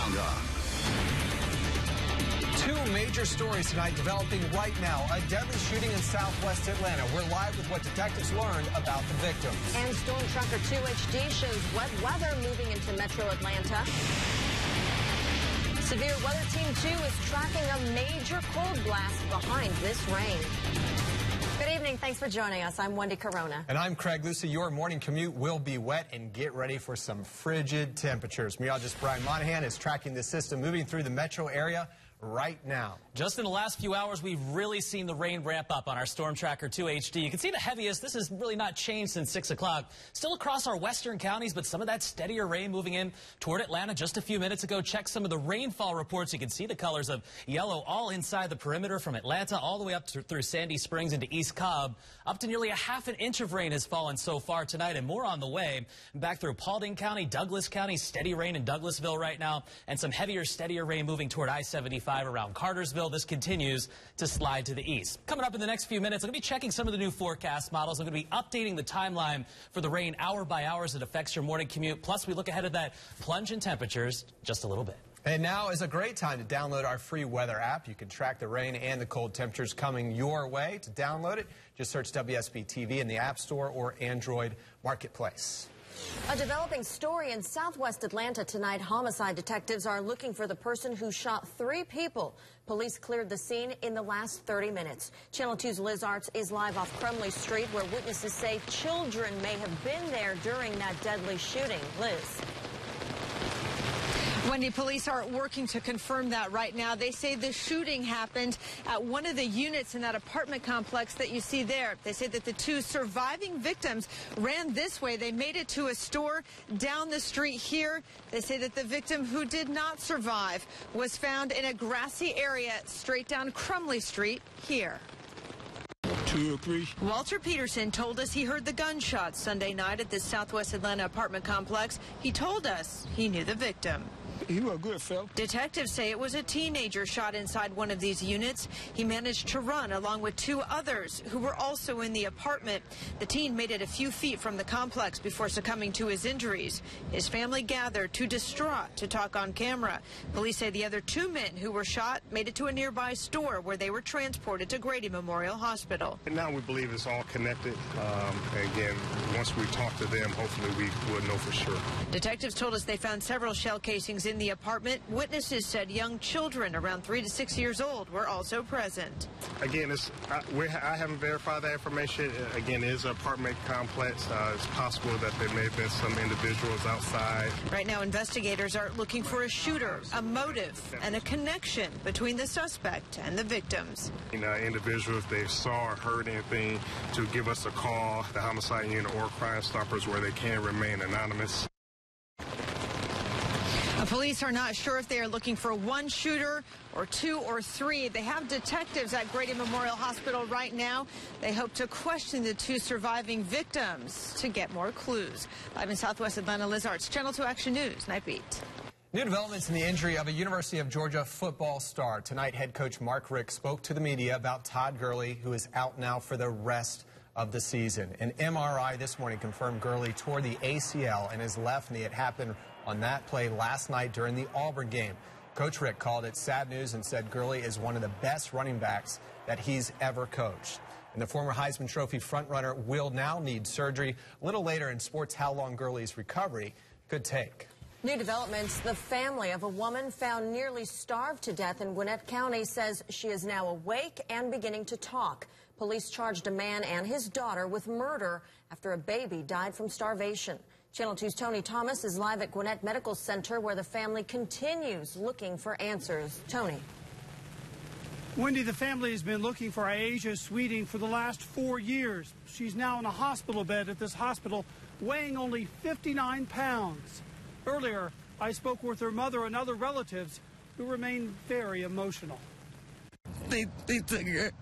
Roundup. Two major stories tonight developing right now. A deadly shooting in southwest Atlanta. We're live with what detectives learned about the victims. And Storm Tracker 2 HD shows wet weather moving into metro Atlanta. Severe Weather Team 2 is tracking a major cold blast behind this rain. Good evening. Thanks for joining us. I'm Wendy Corona. And I'm Craig Lucy. Your morning commute will be wet, and get ready for some frigid temperatures. Meteorologist Brian Monahan is tracking the system moving through the metro area right now. Just in the last few hours, we've really seen the rain ramp up on our Storm Tracker 2 HD. You can see the heaviest. This has really not changed since 6 o'clock. Still across our western counties, but some of that steadier rain moving in toward Atlanta just a few minutes ago. Check some of the rainfall reports. You can see the colors of yellow all inside the perimeter from Atlanta all the way up through Sandy Springs into East Cobb. Up to nearly a half an inch of rain has fallen so far tonight, and more on the way. Back through Paulding County, Douglas County, steady rain in Douglasville right now, and some heavier, steadier rain moving toward I-75 around Cartersville. This continues to slide to the east. Coming up in the next few minutes, I'm going to be checking some of the new forecast models. I'm going to be updating the timeline for the rain hour by hour as it affects your morning commute. Plus, we look ahead at that plunge in temperatures just a little bit. And now is a great time to download our free weather app. You can track the rain and the cold temperatures coming your way. To download it, just search WSB TV in the App Store or Android Marketplace. A developing story in southwest Atlanta tonight. Homicide detectives are looking for the person who shot 3 people. Police cleared the scene in the last 30 minutes. Channel 2's Liz Arts is live off Crumley Street, where witnesses say children may have been there during that deadly shooting. Liz. Wendy, police are working to confirm that right now. They say the shooting happened at one of the units in that apartment complex that you see there. They say that the 2 surviving victims ran this way. They made it to a store down the street here. They say that the victim who did not survive was found in a grassy area straight down Crumley Street here. 2 or 3. Walter Peterson told us he heard the gunshots Sunday night at this southwest Atlanta apartment complex. He told us he knew the victim. He was a good fella. Detectives say it was a teenager shot inside one of these units. He managed to run along with 2 others who were also in the apartment. The teen made it a few feet from the complex before succumbing to his injuries. His family gathered, too distraught to talk on camera. Police say the other 2 men who were shot made it to a nearby store where they were transported to Grady Memorial Hospital. And now we believe it's all connected. Again, once we talk to them, hopefully we will know for sure. Detectives told us they found several shell casings in the apartment. Witnesses said young children around 3 to 6 years old were also present. Again, I haven't verified that information. Again, it is an apartment complex. It's possible that there may have been some individuals outside. Right now, investigators are looking for a shooter, a motive, and a connection between the suspect and the victims. Individuals, if they saw or heard anything, to give us a call, the homicide unit or Crime Stoppers, where they can remain anonymous. Police are not sure if they are looking for 1 shooter or 2 or 3. They have detectives at Grady Memorial Hospital right now. They hope to question the 2 surviving victims to get more clues. Live in Southwest Atlanta, Liz Arts, Channel 2 Action News, Night Beat. New developments in the injury of a University of Georgia football star. Tonight, head coach Mark Richt spoke to the media about Todd Gurley, who is out now for the rest of the season. An MRI this morning confirmed Gurley tore the ACL in his left knee. It happened on that play last night during the Auburn game. Coach Richt called it sad news and said Gurley is one of the best running backs that he's ever coached. And the former Heisman Trophy frontrunner will now need surgery. A little later in sports, how long Gurley's recovery could take. New developments. The family of a woman found nearly starved to death in Gwinnett County says she is now awake and beginning to talk. Police charged a man and his daughter with murder after a baby died from starvation. Channel 2's Tony Thomas is live at Gwinnett Medical Center, where the family continues looking for answers. Tony. Wendy, the family has been looking for Aisha Sweeting for the last 4 years. She's now in a hospital bed at this hospital, weighing only 59 pounds. Earlier, I spoke with her mother and other relatives who remain very emotional. They took her.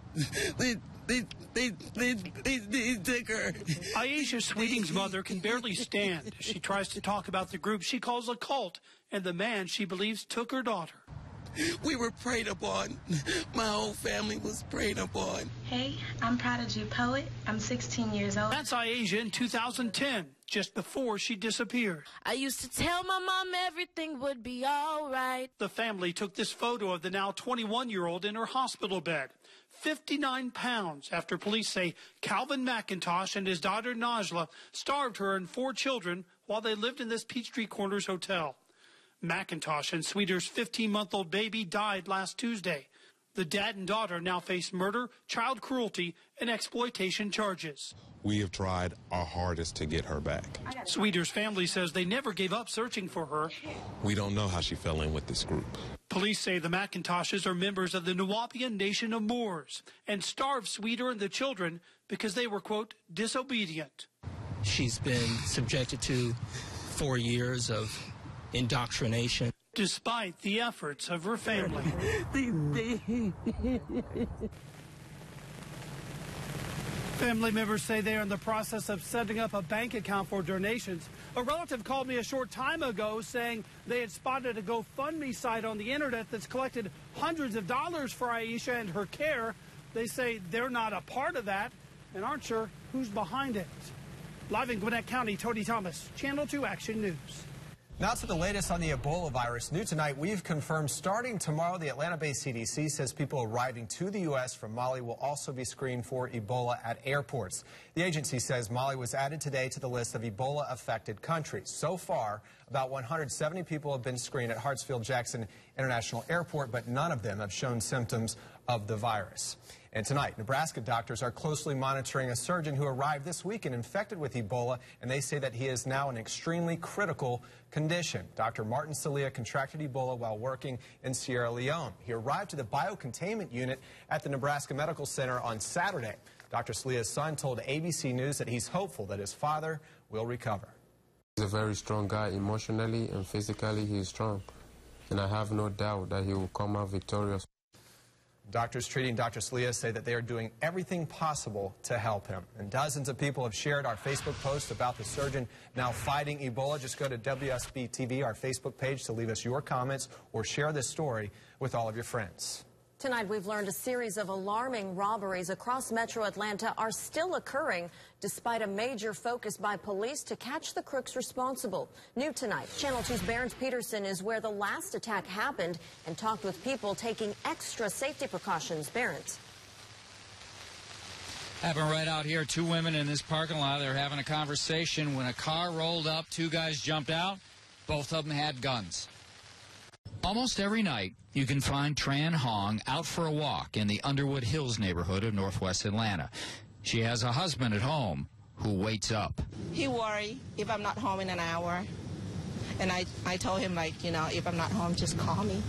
They took her. Aisha Sweeting's mother can barely stand. She tries to talk about the group she calls a cult and the man she believes took her daughter. We were preyed upon. My whole family was preyed upon. Hey, I'm Prodigy Poet. I'm 16 years old. That's Aisha in 2010, just before she disappeared. I used to tell my mom everything would be all right. The family took this photo of the now 21-year-old in her hospital bed, 59 pounds, after police say Calvin McIntosh and his daughter Najla starved her and 4 children while they lived in this Peachtree Corners hotel. McIntosh and Sweeter's 15-month-old baby died last Tuesday. The dad and daughter now face murder, child cruelty, and exploitation charges. We have tried our hardest to get her back. Sweeter's family says they never gave up searching for her. We don't know how she fell in with this group. Police say the McIntoshes are members of the Nawapian Nation of Moors and starved Sweeter and the children because they were, quote, disobedient. She's been subjected to 4 years of indoctrination. Despite the efforts of her family. Family members say they are in the process of setting up a bank account for donations. A relative called me a short time ago saying they had spotted a GoFundMe site on the internet that's collected hundreds of dollars for Aisha and her care. They say they're not a part of that and aren't sure who's behind it. Live in Gwinnett County, Tony Thomas, Channel 2 Action News. Now to the latest on the Ebola virus. New tonight, we've confirmed starting tomorrow, the Atlanta-based CDC says people arriving to the U.S. from Mali will also be screened for Ebola at airports. The agency says Mali was added today to the list of Ebola-affected countries. So far, about 170 people have been screened at Hartsfield-Jackson International Airport, but none of them have shown symptoms of the virus. And tonight, Nebraska doctors are closely monitoring a surgeon who arrived this week and infected with Ebola, and they say that he is now in extremely critical condition. Dr. Martin Salia contracted Ebola while working in Sierra Leone. He arrived to the biocontainment unit at the Nebraska Medical Center on Saturday. Dr. Salia's son told ABC News that he's hopeful that his father will recover. He's a very strong guy. Emotionally and physically, he is strong. And I have no doubt that he will come out victorious. Doctors treating Dr. Salia say that they are doing everything possible to help him. And dozens of people have shared our Facebook post about the surgeon now fighting Ebola. Just go to WSB TV, our Facebook page, to leave us your comments or share this story with all of your friends. Tonight, we've learned a series of alarming robberies across metro Atlanta are still occurring despite a major focus by police to catch the crooks responsible. New tonight, Channel 2's Barrence Peterson is where the last attack happened and talked with people taking extra safety precautions. Barrence. Happened right out here. 2 women in this parking lot. They're having a conversation when a car rolled up. 2 guys jumped out. Both of them had guns. Almost every night, you can find Tran Hong out for a walk in the Underwood Hills neighborhood of northwest Atlanta. She has a husband at home who waits up. He worried if I'm not home in an hour. And I told him, like, you know, if I'm not home, just call me.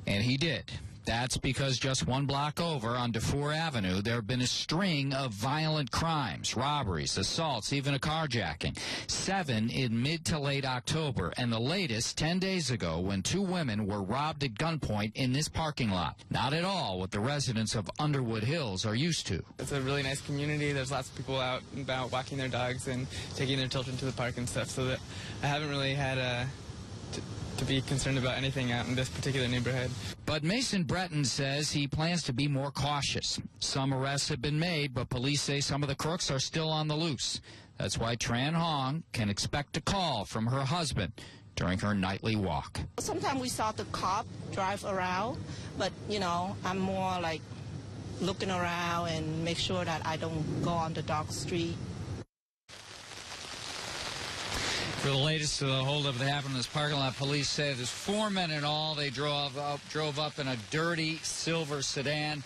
And he did. That's because just 1 block over on DeFore Avenue, there have been a string of violent crimes, robberies, assaults, even a carjacking. 7 in mid to late October, and the latest 10 days ago when 2 women were robbed at gunpoint in this parking lot. Not at all what the residents of Underwood Hills are used to. It's a really nice community. There's lots of people out and about walking their dogs and taking their children to the park and stuff, so that I haven't really had to be concerned about anything out in this particular neighborhood. But Mason Breton says he plans to be more cautious. Some arrests have been made, but police say some of the crooks are still on the loose. That's why Tran Hong can expect a call from her husband during her nightly walk. Sometimes we saw the cop drive around, but, you know, I'm more like looking around and make sure that I don't go on the dark street. For the latest of the holdup that happened in this parking lot, police say there's 4 men in all. They drove up in a dirty silver sedan,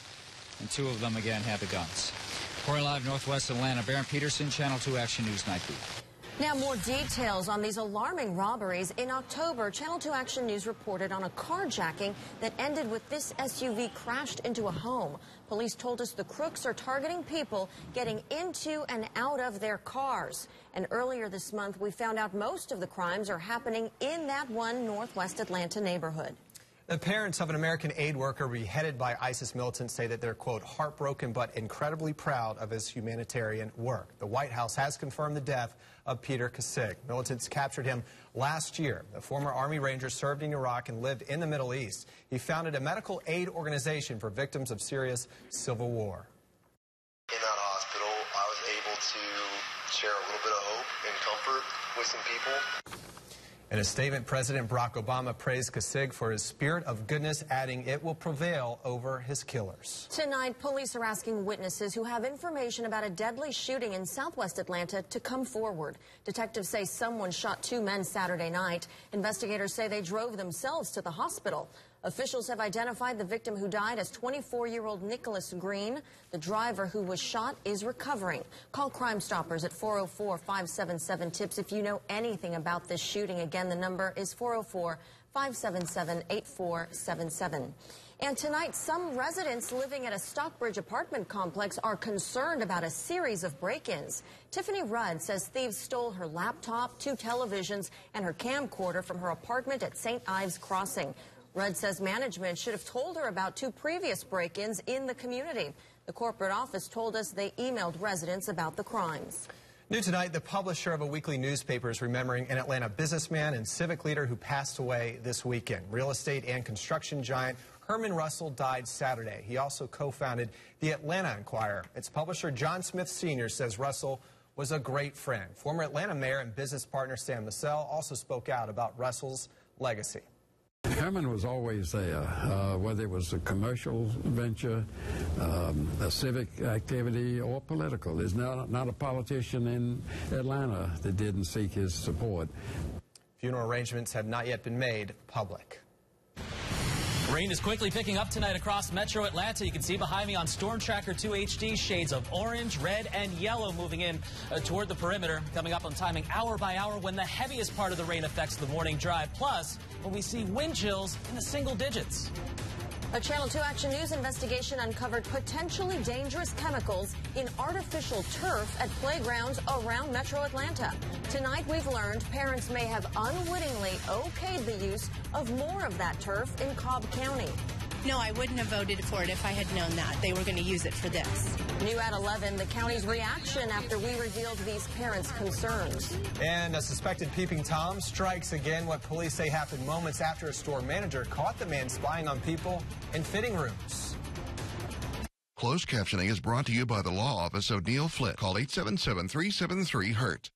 and 2 of them, again, had the guns. Reporting live northwest Atlanta, Barrence Peterson, Channel 2 Action News Night Beat. Now, more details on these alarming robberies. In October, Channel 2 Action News reported on a carjacking that ended with this SUV crashed into a home. Police told us the crooks are targeting people getting into and out of their cars. And earlier this month, we found out most of the crimes are happening in that one northwest Atlanta neighborhood. The parents of an American aid worker beheaded by ISIS militants say that they're, quote, heartbroken but incredibly proud of his humanitarian work. The White House has confirmed the death of Peter Kassig. Militants captured him last year. The former Army Ranger served in Iraq and lived in the Middle East. He founded a medical aid organization for victims of Syria's civil war. In that hospital, I was able to share a little bit of hope and comfort with some people. In a statement, President Barack Obama praised Kassig for his spirit of goodness, adding it will prevail over his killers. Tonight, police are asking witnesses who have information about a deadly shooting in southwest Atlanta to come forward. Detectives say someone shot 2 men Saturday night. Investigators say they drove themselves to the hospital. Officials have identified the victim who died as 24-year-old Nicholas Green. The driver who was shot is recovering. Call Crime Stoppers at 404-577-TIPS if you know anything about this shooting. Again, the number is 404-577-8477. And tonight, some residents living at a Stockbridge apartment complex are concerned about a series of break-ins. Tiffany Rudd says thieves stole her laptop, 2 televisions, and her camcorder from her apartment at St. Ives Crossing. Rudd says management should have told her about 2 previous break-ins in the community. The corporate office told us they emailed residents about the crimes. New tonight, the publisher of a weekly newspaper is remembering an Atlanta businessman and civic leader who passed away this weekend. Real estate and construction giant Herman Russell died Saturday. He also co-founded the Atlanta Inquirer. Its publisher, John Smith Sr., says Russell was a great friend. Former Atlanta mayor and business partner Sam Massell also spoke out about Russell's legacy. Herman was always there, whether it was a commercial venture, a civic activity, or political. There's not a politician in Atlanta that didn't seek his support. Funeral arrangements have not yet been made public. Rain is quickly picking up tonight across metro Atlanta. You can see behind me on Storm Tracker 2 HD shades of orange, red, and yellow moving in toward the perimeter. Coming up on timing hour by hour when the heaviest part of the rain affects the morning drive. Plus, when we see wind chills in the single digits. A Channel 2 Action News investigation uncovered potentially dangerous chemicals in artificial turf at playgrounds around metro Atlanta. Tonight, we've learned parents may have unwittingly okayed the use of more of that turf in Cobb County. No, I wouldn't have voted for it if I had known that they were going to use it for this. New at 11, the county's reaction after we revealed these parents' concerns. And a suspected peeping Tom strikes again. What police say happened moments after a store manager caught the man spying on people in fitting rooms. Closed captioning is brought to you by the law office of Neil Flitt. Call 877-373-HURT.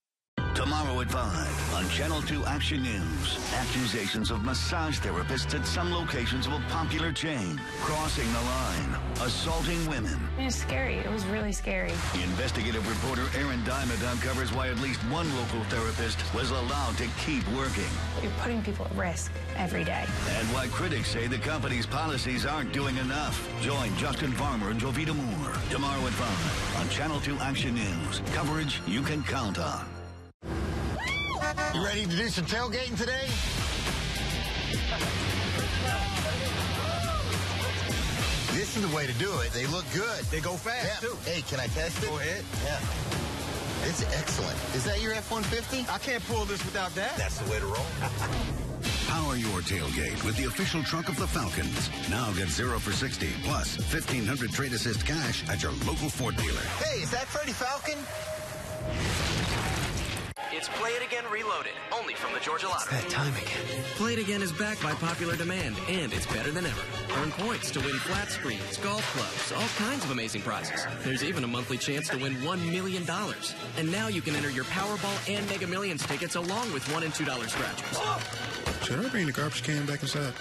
Tomorrow at 5 on Channel 2 Action News. Accusations of massage therapists at some locations of a popular chain crossing the line, assaulting women. It was scary. It was really scary. Investigative reporter Aaron Diamond uncovers why at least one local therapist was allowed to keep working. You're putting people at risk every day. And why critics say the company's policies aren't doing enough. Join Justin Farmer and Jovita Moore tomorrow at 5 on Channel 2 Action News. Coverage you can count on. You ready to do some tailgating today? This is the way to do it. They look good. They go fast, too. Hey, can I test it? Go ahead. Yeah. It's excellent. Is that your F-150? I can't pull this without that. That's the way to roll. Power your tailgate with the official truck of the Falcons. Now get 0 for 60 plus 1,500 trade assist cash at your local Ford dealer. Hey, is that Freddie Falcon? It's Play It Again Reloaded, only from the Georgia Lottery. It's that time again. Play It Again is backed by popular demand, and it's better than ever. Earn points to win flat screens, golf clubs, all kinds of amazing prizes. There's even a monthly chance to win $1 million. And now you can enter your Powerball and Mega Millions tickets along with $1 and $2 scratchers. Oh. Should I bring the garbage can back inside?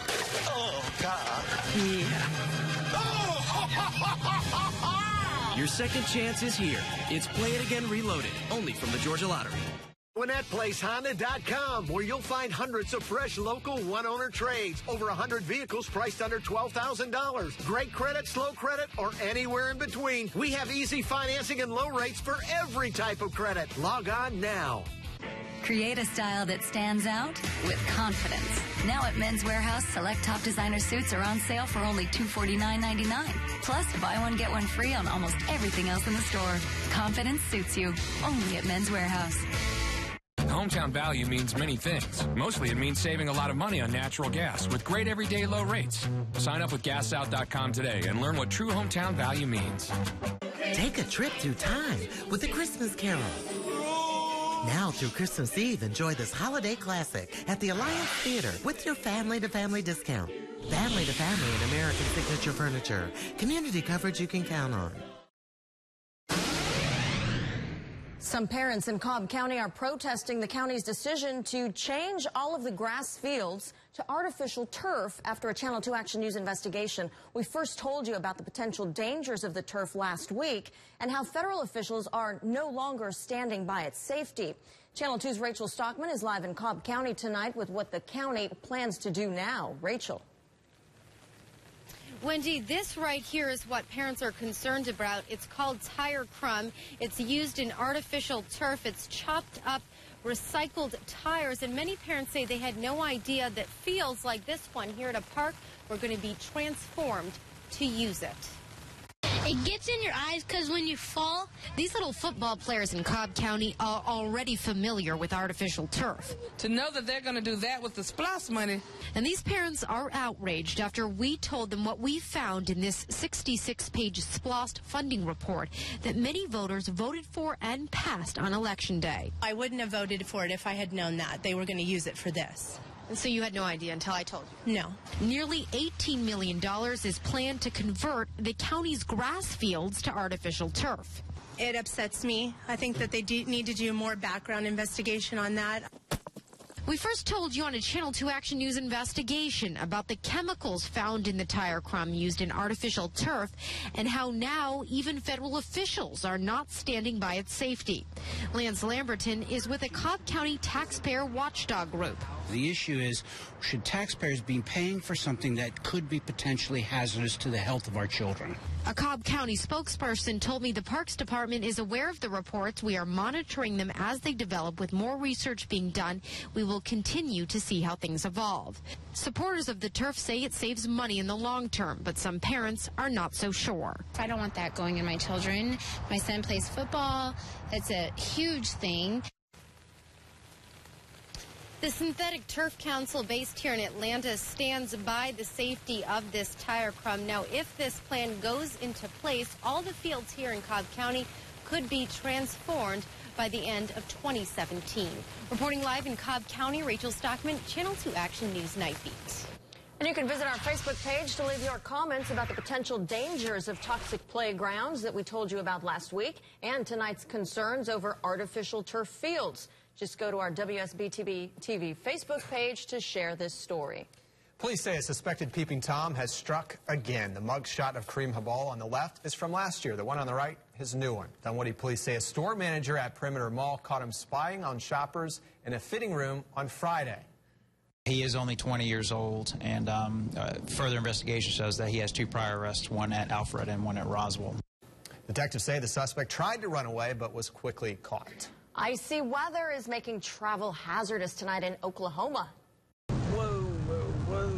Oh, God. Yeah. Your second chance is here. It's Play It Again Reloaded, only from the Georgia Lottery. WinnettPlaceHonda.com, where you'll find hundreds of fresh local one-owner trades. Over 100 vehicles priced under $12,000. Great credit, slow credit, or anywhere in between. We have easy financing and low rates for every type of credit. Log on now. Create a style that stands out with confidence. Now at Men's Warehouse, select top designer suits are on sale for only $249.99. Plus, buy one, get one free on almost everything else in the store. Confidence suits you. Only at Men's Warehouse. hometown value means many things. Mostly it means saving a lot of money on natural gas with great everyday low rates. Sign up with GasSouth.com today and learn what true hometown value means. Take a trip through time with The Christmas Carol. Now through Christmas Eve, enjoy this holiday classic at the Alliance Theater with your family-to-family discount. Family-to-family and American Signature Furniture. Community coverage you can count on. Some parents in Cobb County are protesting the county's decision to change all of the grass fields to artificial turf after a Channel 2 Action News investigation. We first told you about the potential dangers of the turf last week and how federal officials are no longer standing by its safety. Channel 2's Rachel Stockman is live in Cobb County tonight with what the county plans to do now. Rachel. Wendy, this right here is what parents are concerned about. It's called tire crumb. It's used in artificial turf. It's chopped up recycled tires, and many parents say they had no idea that fields like this one here at a park were going to be transformed to use it. It gets in your eyes because when you fall, these little football players in Cobb County are already familiar with artificial turf. To know that they're going to do that with the SPLOST money. And these parents are outraged after we told them what we found in this 66-page SPLOST funding report that many voters voted for and passed on Election Day. I wouldn't have voted for it if I had known that they were going to use it for this. And so you had no idea until I told you? No. Nearly $18 million is planned to convert the county's grass fields to artificial turf. It upsets me. I think that they need to do more background investigation on that. We first told you on a Channel 2 Action News investigation about the chemicals found in the tire crumb used in artificial turf and how now even federal officials are not standing by its safety. Lance Lamberton is with a Cobb County taxpayer watchdog group. The issue is, should taxpayers be paying for something that could be potentially hazardous to the health of our children? A Cobb County spokesperson told me the Parks Department is aware of the reports. We are monitoring them as they develop. With more research being done, we will continue to see how things evolve. Supporters of the turf say it saves money in the long term, but some parents are not so sure. I don't want that going in my children. My son plays football. It's a huge thing. The Synthetic Turf Council based here in Atlanta stands by the safety of this tire crumb. Now, if this plan goes into place, all the fields here in Cobb County could be transformed by the end of 2017. Reporting live in Cobb County, Rachel Stockman, Channel 2 Action News Night Beat. And you can visit our Facebook page to leave your comments about the potential dangers of toxic playgrounds that we told you about last week and tonight's concerns over artificial turf fields. Just go to our WSB TV Facebook page to share this story. Police say a suspected peeping Tom has struck again. The mugshot of Kareem Habal on the left is from last year. The one on the right, his new one. Dunwoody police say a store manager at Perimeter Mall caught him spying on shoppers in a fitting room on Friday. He is only 20 years old, and further investigation shows that he has 2 prior arrests, one at Alfred and one at Roswell. Detectives say the suspect tried to run away but was quickly caught. Icy weather is making travel hazardous tonight in Oklahoma. Whoa, whoa,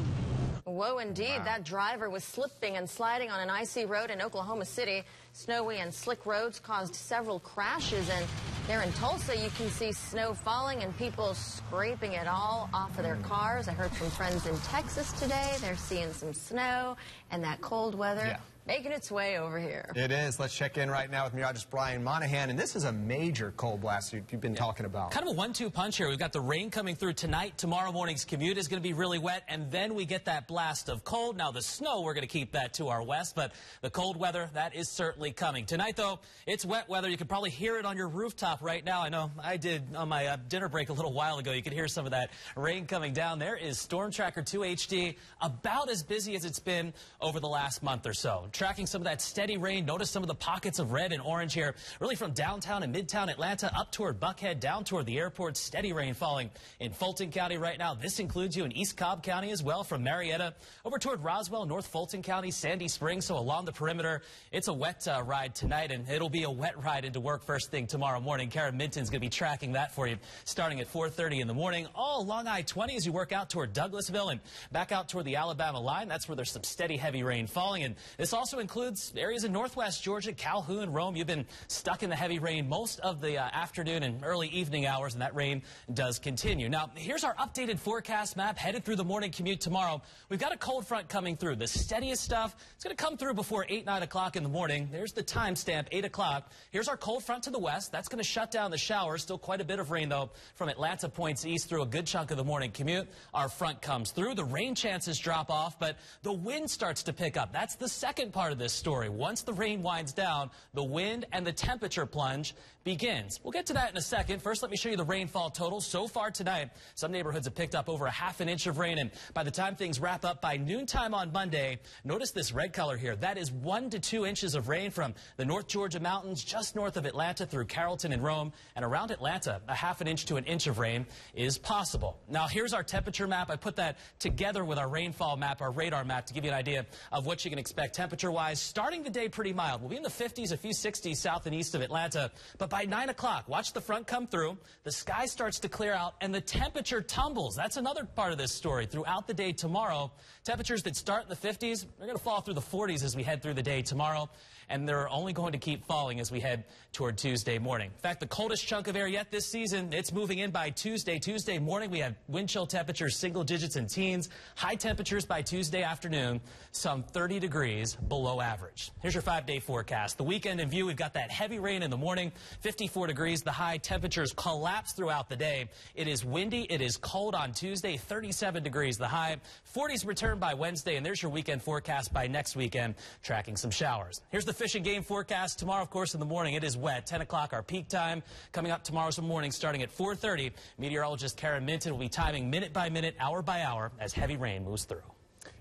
whoa. Whoa, indeed. Wow. That driver was slipping and sliding on an icy road in Oklahoma City. Snowy and slick roads caused several crashes, and there in Tulsa you can see snow falling and people scraping it all off of their cars. I heard from friends in Texas today. They're seeing some snow and that cold weather making its way over here. It is. Let's check in right now with meteorologist Brian Monahan, and this is a major cold blast you've been talking about. Kind of a 1-2 punch here. We've got the rain coming through tonight. Tomorrow morning's commute is going to be really wet, and then we get that blast of cold. Now the snow, we're going to keep that to our west, but the cold weather, that is certainly coming. Tonight, though, it's wet weather. You can probably hear it on your rooftop right now. I know I did on my dinner break a little while ago. You could hear some of that rain coming down. There is Storm Tracker 2 HD, about as busy as it's been over the last month or so. Tracking some of that steady rain. Notice some of the pockets of red and orange here, really from downtown and midtown Atlanta up toward Buckhead, down toward the airport. Steady rain falling in Fulton County right now. This includes you in East Cobb County as well, from Marietta over toward Roswell, North Fulton County, Sandy Springs. So along the perimeter, it's a wet ride tonight, and it'll be a wet ride into work first thing tomorrow morning. Karen Minton's going to be tracking that for you starting at 4:30 in the morning. All along I-20 as you work out toward Douglasville and back out toward the Alabama line. That's where there's some steady heavy rain falling, and this all also includes areas in northwest Georgia, Calhoun, Rome. You've been stuck in the heavy rain most of the afternoon and early evening hours, and that rain does continue. Now, here's our updated forecast map headed through the morning commute tomorrow. We've got a cold front coming through. The steadiest stuff, it's going to come through before 8, 9 o'clock in the morning. There's the timestamp, 8 o'clock. Here's our cold front to the west. That's going to shut down the showers. Still quite a bit of rain, though, from Atlanta points east through a good chunk of the morning commute. Our front comes through. The rain chances drop off, but the wind starts to pick up. That's the second part of this story. Once the rain winds down, the wind and the temperature plunge begins. We'll get to that in a second. First, let me show you the rainfall totals. So far tonight, some neighborhoods have picked up over a ½ inch of rain, and by the time things wrap up by noontime on Monday, notice this red color here. That is 1 to 2 inches of rain from the North Georgia mountains just north of Atlanta through Carrollton and Rome, and around Atlanta, a ½ inch to 1 inch of rain is possible. Now, here's our temperature map. I put that together with our rainfall map, our radar map, to give you an idea of what you can expect temperature-wise. Starting the day pretty mild. We'll be in the 50s, a few 60s south and east of Atlanta, but by 9 o'clock, watch the front come through, the sky starts to clear out, and the temperature tumbles. That's another part of this story. Throughout the day tomorrow, temperatures that start in the 50s, they're going to fall through the 40s as we head through the day tomorrow, and they're only going to keep falling as we head toward Tuesday morning. In fact, the coldest chunk of air yet this season, it's moving in by Tuesday. Tuesday morning, we have wind chill temperatures, single digits and teens. High temperatures by Tuesday afternoon, some 30 degrees below average. Here's your 5-day forecast. The weekend in view, we've got that heavy rain in the morning, 54 degrees. The high temperatures collapse throughout the day. It is windy. It is cold on Tuesday, 37 degrees the high. 40s return by Wednesday, and there's your weekend forecast by next weekend, tracking some showers. Here's the fish and game forecast. Tomorrow, of course, in the morning, it is wet. 10 o'clock, our peak time. Coming up tomorrow's morning, starting at 4:30, meteorologist Karen Minton will be timing minute by minute, hour by hour, as heavy rain moves through.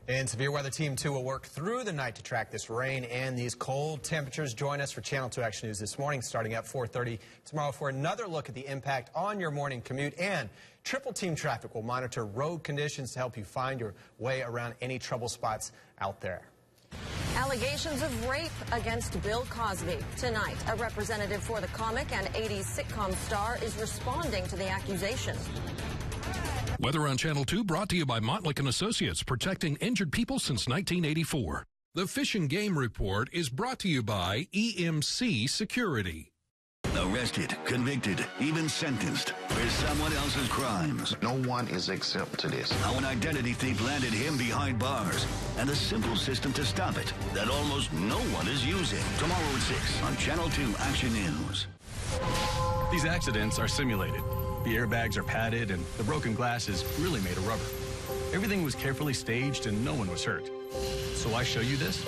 And Severe Weather Team 2 will work through the night to track this rain and these cold temperatures. Join us for Channel 2 Action News this morning, starting at 4:30 tomorrow for another look at the impact on your morning commute. And Triple Team Traffic will monitor road conditions to help you find your way around any trouble spots out there. Allegations of rape against Bill Cosby. Tonight, a representative for the comic and 80s sitcom star is responding to the accusations. Weather on Channel 2 brought to you by Montlick & Associates, protecting injured people since 1984. The Fish and Game Report is brought to you by EMC Security. Arrested, convicted, even sentenced for someone else's crimes. No one is exempt to this. How an identity thief landed him behind bars, and a simple system to stop it that almost no one is using. Tomorrow at 6 on Channel 2 Action News. These accidents are simulated. The airbags are padded, and the broken glass is really made of rubber. Everything was carefully staged, and no one was hurt. So why show you this?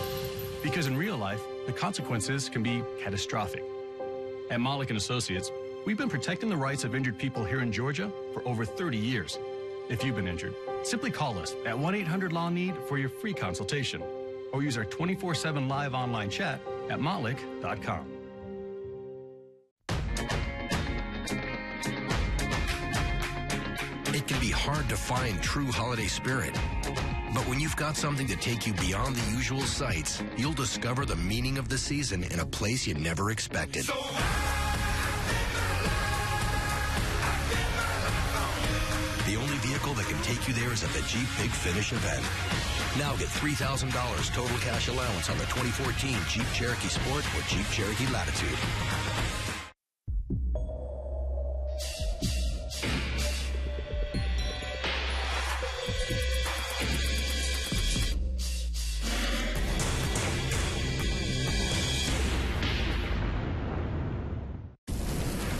Because in real life, the consequences can be catastrophic. At Montlick & Associates, we've been protecting the rights of injured people here in Georgia for over 30 years. If you've been injured, simply call us at 1-800-LAW-NEED for your free consultation, or use our 24/7 live online chat at montlick.com. It can be hard to find true holiday spirit. But when you've got something to take you beyond the usual sights, you'll discover the meaning of the season in a place you never expected. The only vehicle that can take you there is at the Jeep Big Finish event. Now get $3,000 total cash allowance on the 2014 Jeep Cherokee Sport or Jeep Cherokee Latitude.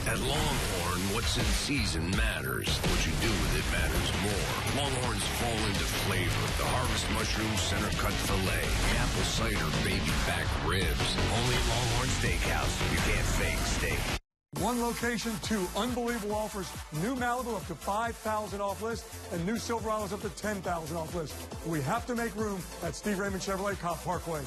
At Longhorn, what's in season matters. What you do with it matters more. Longhorns fall into flavor. The harvest mushroom center cut filet. The apple cider baby back ribs. Only at Longhorn Steakhouse. You can't fake steak. One location, 2 unbelievable offers. New Malibu up to $5,000 off list, and new Silverados up to $10,000 off list. We have to make room at Steve Raymond Chevrolet Cobb Parkway.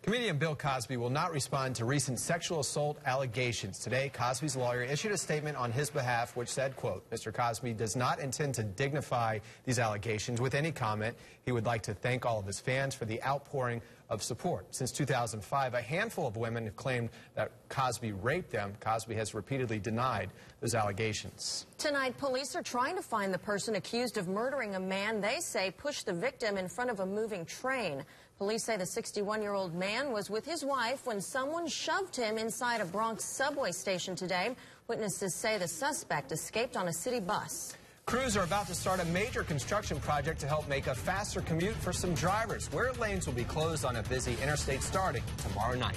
Comedian Bill Cosby will not respond to recent sexual assault allegations. Today, Cosby's lawyer issued a statement on his behalf which said, quote, Mr. Cosby does not intend to dignify these allegations with any comment. He would like to thank all of his fans for the outpouring of of support. Since 2005, a handful of women have claimed that Cosby raped them. Cosby has repeatedly denied those allegations. Tonight, police are trying to find the person accused of murdering a man they say pushed the victim in front of a moving train. Police say the 61-year-old man was with his wife when someone shoved him inside a Bronx subway station today. Witnesses say the suspect escaped on a city bus. Crews are about to start a major construction project to help make a faster commute for some drivers. Where lanes will be closed on a busy interstate starting tomorrow night.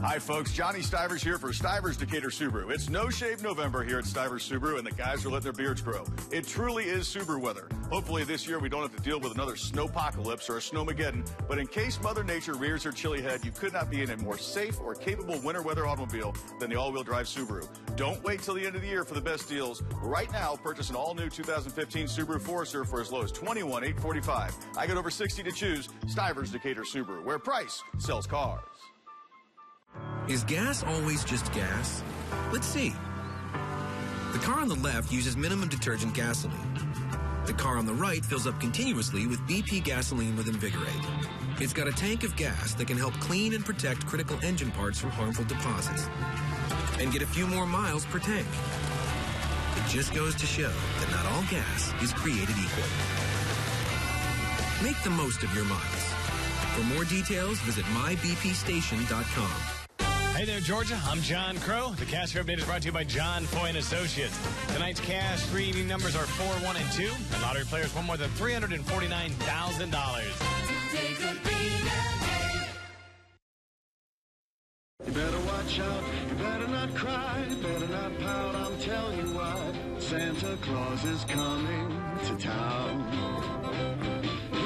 Hi, folks. Johnny Stivers here for Stivers Decatur Subaru. It's No Shave November here at Stivers Subaru, and the guys are letting their beards grow. It truly is Subaru weather. Hopefully this year we don't have to deal with another snowpocalypse or a snowmageddon, but in case Mother Nature rears her chilly head, you could not be in a more safe or capable winter weather automobile than the all-wheel drive Subaru. Don't wait till the end of the year for the best deals. Right now, purchase an all-new 2015 Subaru Forester for as low as $21,845. I got over 60 to choose. Stivers Decatur Subaru, where price sells cars. Is gas always just gas? Let's see. The car on the left uses minimum detergent gasoline. The car on the right fills up continuously with BP gasoline with Invigorate. It's got a tank of gas that can help clean and protect critical engine parts from harmful deposits. And get a few more miles per tank. It just goes to show that not all gas is created equal. Make the most of your miles. For more details, visit mybpstation.com. Hey there, Georgia. I'm John Crow. The Cash Update is brought to you by John Foy & Associates. Tonight's cash three evening numbers are 4, 1, and 2. And lottery players won more than $349,000. You better watch out. You better not cry. You better not pout. I'm telling you why. Santa Claus is coming to town.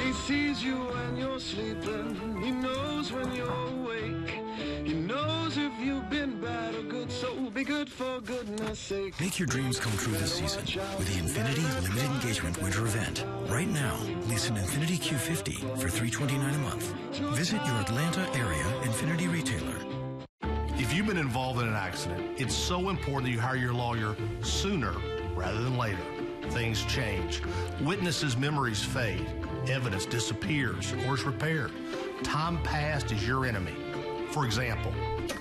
He sees you when you're sleeping. He knows when you're awake. He knows if you've been bad or good, so be good for goodness sake. Make your dreams come true this season with the Infinity Limited Engagement Winter Event. Right now, lease an Infinity Q50 for $329 a month. Visit your Atlanta area Infinity retailer. If you've been involved in an accident, it's so important that you hire your lawyer sooner rather than later. Things change. Witnesses' memories fade. Evidence disappears or is repaired. Time past is your enemy. For example,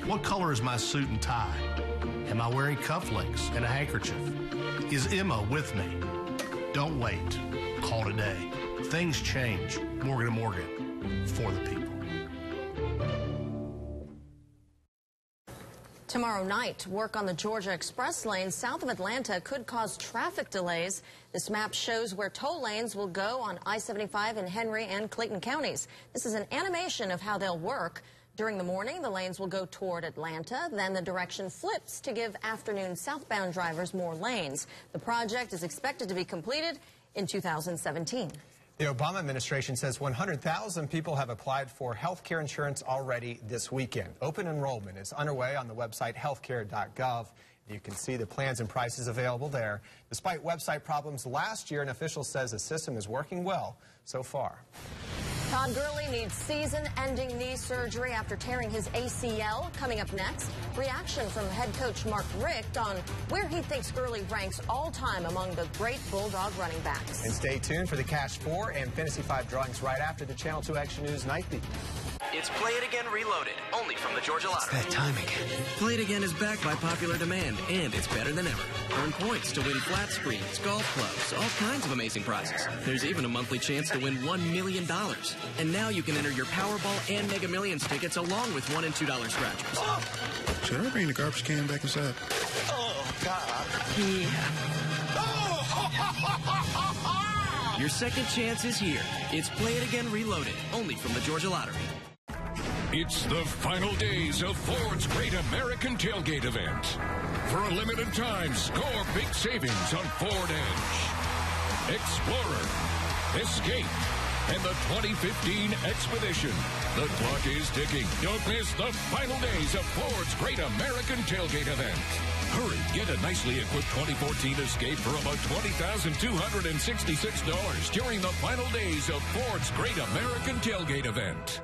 what color is my suit and tie? Am I wearing cufflinks and a handkerchief? Is Emma with me? Don't wait. Call today. Things change. Morgan & Morgan. For the people. Tomorrow night, work on the Georgia Express lane south of Atlanta could cause traffic delays. This map shows where toll lanes will go on I-75 in Henry and Clayton counties. This is an animation of how they'll work. During the morning, the lanes will go toward Atlanta. Then the direction flips to give afternoon southbound drivers more lanes. The project is expected to be completed in 2017. The Obama administration says 100,000 people have applied for health care insurance already this weekend. Open enrollment is underway on the website healthcare.gov. You can see the plans and prices available there. Despite website problems last year, an official says the system is working well so far. Todd Gurley needs season-ending knee surgery after tearing his ACL. Coming up next, reaction from head coach Mark Richt on where he thinks Gurley ranks all-time among the great Bulldog running backs. And stay tuned for the Cash 4 and Fantasy 5 drawings right after the Channel 2 Action News Night Beat. It's Play It Again Reloaded, only from the Georgia Lottery. It's that time again. Play It Again is backed by popular demand, and it's better than ever. Earn points to win flat screens, golf clubs, all kinds of amazing prizes. There's even a monthly chance to win $1 million. And now you can enter your Powerball and Mega Millions tickets along with $1 and $2 scratchers. Oh. Should I bring the garbage can back inside? Oh, God. Yeah. Your second chance is here. It's Play It Again Reloaded, only from the Georgia Lottery. It's the final days of Ford's Great American Tailgate event. For a limited time, score big savings on Ford Edge, Explorer, Escape, and the 2015 Expedition. The clock is ticking. Don't miss the final days of Ford's Great American Tailgate event. Hurry, get a nicely equipped 2014 Escape for about $20,266 during the final days of Ford's Great American Tailgate event.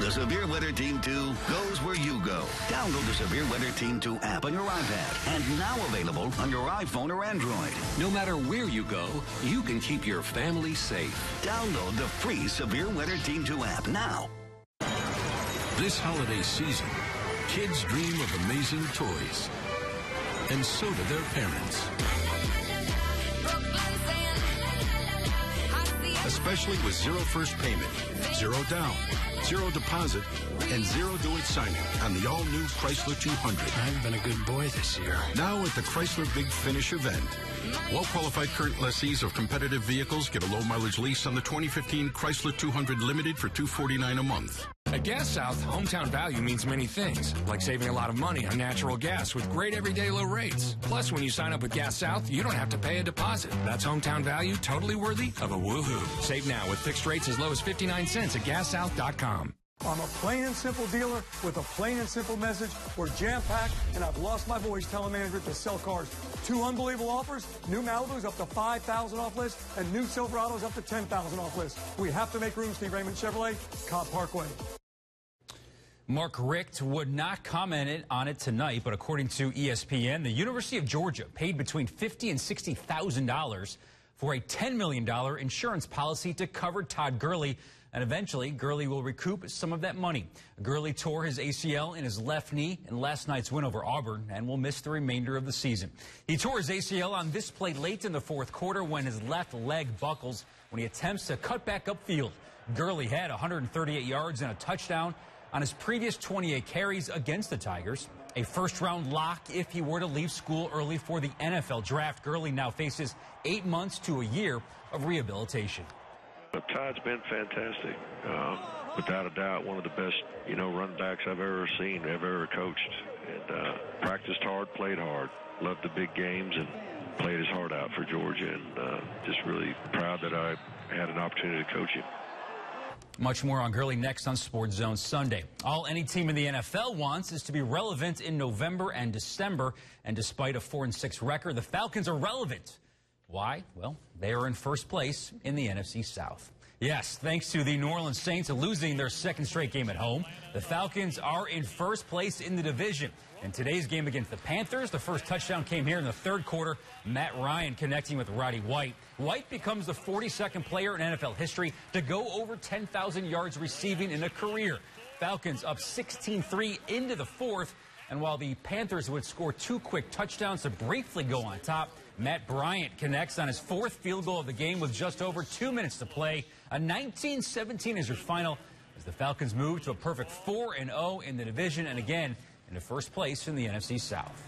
The Severe Weather Team 2 goes where you go. Download the Severe Weather Team 2 app on your iPad and now available on your iPhone or Android. No matter where you go, you can keep your family safe. Download the free Severe Weather Team 2 app now. This holiday season, kids dream of amazing toys. And so do their parents. Especially with zero first payment, zero down, zero deposit, and zero do-it signing on the all-new Chrysler 200. I've been a good boy this year. Now at the Chrysler Big Finish event. Well-qualified current lessees of competitive vehicles get a low-mileage lease on the 2015 Chrysler 200 Limited for $249 a month. At Gas South, hometown value means many things, like saving a lot of money on natural gas with great everyday low rates. Plus, when you sign up with Gas South, you don't have to pay a deposit. That's hometown value totally worthy of a woohoo. Save now with fixed rates as low as 59 cents at GasSouth.com. I'm a plain and simple dealer with a plain and simple message. We're jam-packed, and I've lost my voice telling management to sell cars. 2 unbelievable offers, new Malibus up to $5,000 off list, and new Silverados up to $10,000 off list. We have to make room, Steve Raymond Chevrolet, Cobb Parkway. Mark Richt would not comment on it tonight, but according to ESPN, the University of Georgia paid between $50,000 and $60,000 for a $10 million insurance policy to cover Todd Gurley. And eventually, Gurley will recoup some of that money. Gurley tore his ACL in his left knee in last night's win over Auburn and will miss the remainder of the season. He tore his ACL on this play late in the fourth quarter when his left leg buckles when he attempts to cut back upfield. Gurley had 138 yards and a touchdown on his previous 28 carries against the Tigers. A first-round lock if he were to leave school early for the NFL draft. Gurley now faces 8 months to a year of rehabilitation. Todd's been fantastic. Without a doubt, one of the best, running backs I've ever seen, ever coached. And practiced hard, played hard. Loved the big games and played his heart out for Georgia. And just really proud that I had an opportunity to coach him. Much more on Gurley next on Sports Zone Sunday. All any team in the NFL wants is to be relevant in November and December. And despite a 4-6 record, the Falcons are relevant. Why? Well, they are in first place in the NFC South. Yes, thanks to the New Orleans Saints losing their second straight game at home, the Falcons are in first place in the division. In today's game against the Panthers, the first touchdown came here in the third quarter. Matt Ryan connecting with Roddy White. White becomes the 42nd player in NFL history to go over 10,000 yards receiving in a career. Falcons up 16-3 into the fourth. And while the Panthers would score 2 quick touchdowns to briefly go on top, Matt Bryant connects on his 4th field goal of the game with just over 2 minutes to play. A 19-17 is your final as the Falcons move to a perfect 4-0 in the division and again into first place in the NFC South.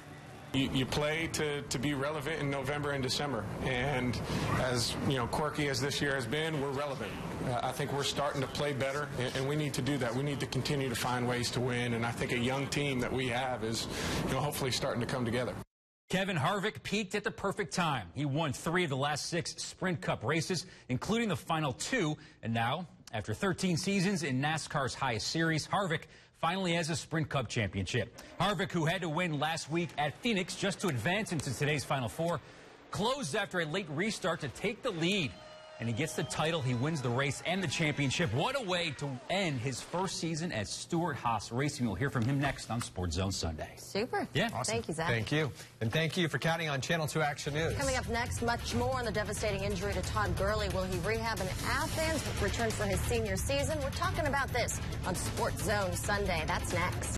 You play to be relevant in November and December, and as quirky as this year has been, we're relevant. I think we're starting to play better, and we need to do that. We need to continue to find ways to win, and I think a young team that we have is hopefully starting to come together. Kevin Harvick peaked at the perfect time. He won 3 of the last 6 Sprint Cup races, including the final 2, and now, after 13 seasons in NASCAR's highest series, Harvick finally has a Sprint Cup championship. Harvick, who had to win last week at Phoenix just to advance into today's Final Four, closed after a late restart to take the lead. And he gets the title, he wins the race and the championship. What a way to end his first season at Stewart-Haas Racing. We'll hear from him next on Sports Zone Sunday. Super. Yeah. Awesome. Thank you, Zach. Thank you. And thank you for counting on Channel 2 Action News. Coming up next, much more on the devastating injury to Todd Gurley. Will he rehab in Athens, return for his senior season? We're talking about this on Sports Zone Sunday. That's next.